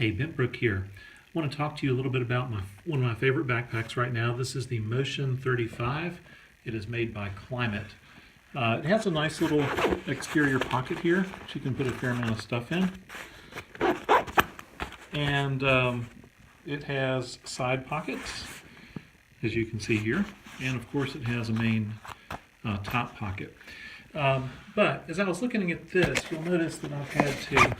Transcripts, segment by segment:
Hey, Bentbrook here. I want to talk to you a little bit about one of my favorite backpacks right now. This is the Motion 35. It is made by Klymit. It has a nice little exterior pocket here, which you can put a fair amount of stuff in. And it has side pockets, as you can see here. And of course it has a main top pocket. But as I was looking at this, you'll notice that I've had to,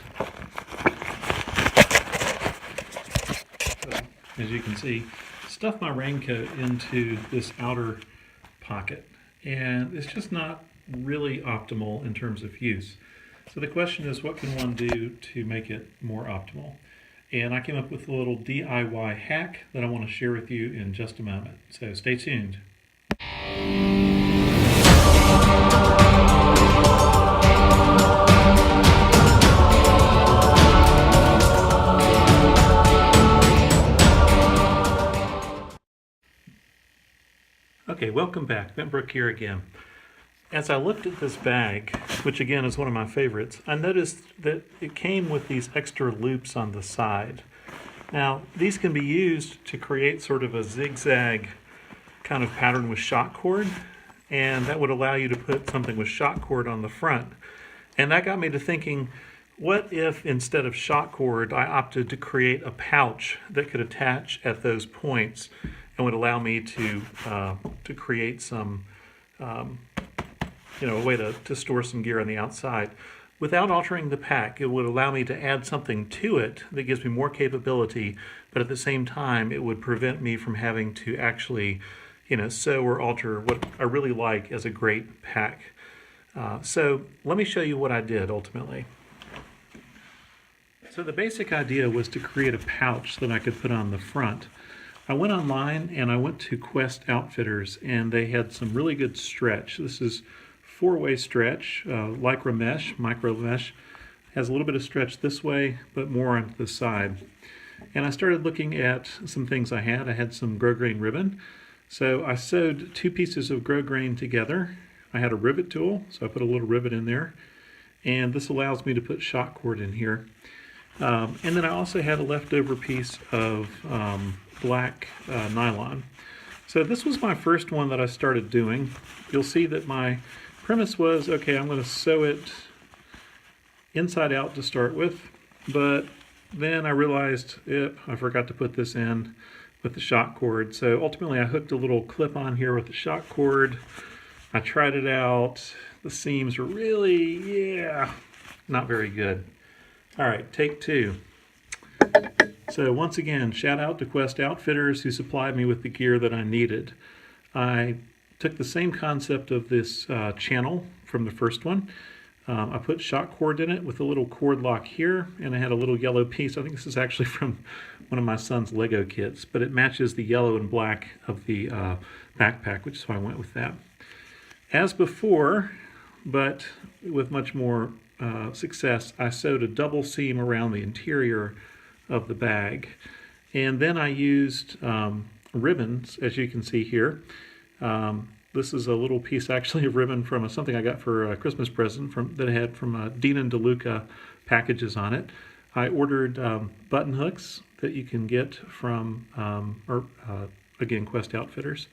as you can see, stuff my raincoat into this outer pocket. And it's just not really optimal in terms of use. So the question is, what can one do to make it more optimal? And I came up with a little DIY hack that I want to share with you in just a moment. So stay tuned. Okay, welcome back. Bentbrook here again. As I looked at this bag, which again is one of my favorites, I noticed that it came with these extra loops on the side. Now, these can be used to create sort of a zigzag kind of pattern with shock cord, and that would allow you to put something with shock cord on the front. And that got me to thinking, what if instead of shock cord, I opted to create a pouch that could attach at those points and would allow me to create some, a way to store some gear on the outside. Without altering the pack, it would allow me to add something to it that gives me more capability, but at the same time, it would prevent me from having to actually, sew or alter what I really like as a great pack. So let me show you what I did ultimately. So the basic idea was to create a pouch that I could put on the front. I went online and I went to Quest Outfitters, and they had some really good stretch. This is 4-way stretch, lycra mesh, micro mesh. Has a little bit of stretch this way, but more on the side. And I started looking at some things I had. I had some grosgrain ribbon. So I sewed 2 pieces of grosgrain together. I had a rivet tool, so I put a little rivet in there. And this allows me to put shock cord in here. And then I also had a leftover piece of black nylon. So this was my first one that I started doing. You'll see that my premise was, okay, I'm going to sew it inside out to start with, but then I realized, I forgot to put this in with the shock cord. So ultimately I hooked a little clip on here with the shock cord. I tried it out. The seams were really, not very good. All right, take 2. So once again, shout out to Quest Outfitters who supplied me with the gear that I needed. I took the same concept of this channel from the first one. I put shock cord in it with a little cord lock here, and I had a little yellow piece. I think this is actually from one of my son's Lego kits, but it matches the yellow and black of the backpack, which is why I went with that. As before, but with much more success, I sewed a double seam around the interior of the bag, and then I used ribbons, as you can see here. This is a little piece actually of ribbon from something I got for a Christmas present that had from Dean and DeLuca packages on it. I ordered button hooks that you can get from, again, Quest Outfitters.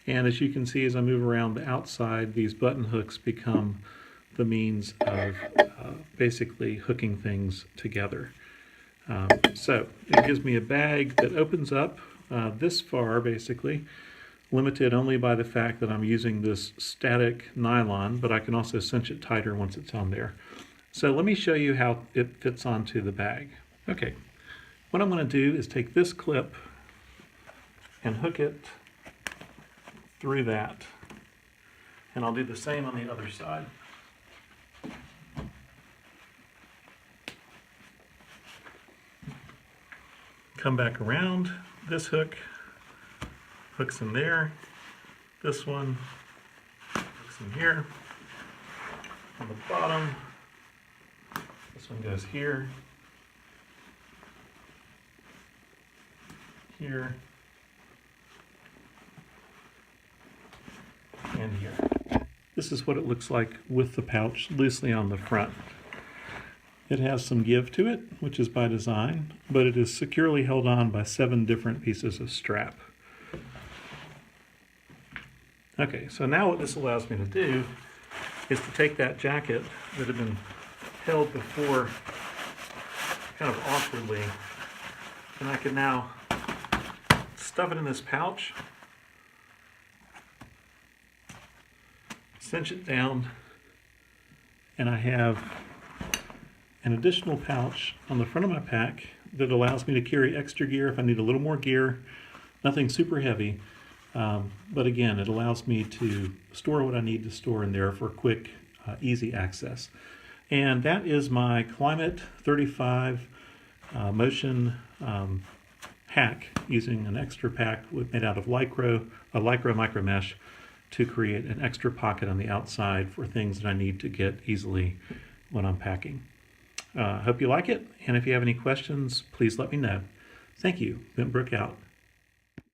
And as you can see, as I move around the outside, these button hooks become the means of basically hooking things together. So it gives me a bag that opens up this far, basically, limited only by the fact that I'm using this static nylon, but I can also cinch it tighter once it's on there. So let me show you how it fits onto the bag. Okay, what I'm going to do is take this clip and hook it through that, and I'll do the same on the other side. Come back around, this hook hooks in there, this one hooks in here, on the bottom, this one goes here, here, and here. This is what it looks like with the pouch loosely on the front. It has some give to it, which is by design, but it is securely held on by 7 different pieces of strap. Okay, so now what this allows me to do is to take that jacket that had been held before kind of awkwardly, and I can now stuff it in this pouch, cinch it down, and I have an additional pouch on the front of my pack that allows me to carry extra gear if I need a little more gear. Nothing super heavy, but again, it allows me to store what I need to store in there for quick, easy access. And that is my Klymit 35 Motion hack, using an extra pack made out of Lycra micro mesh to create an extra pocket on the outside for things that I need to get easily when I'm packing. Hope you like it, and if you have any questions, please let me know. Thank you. Bent Brook out.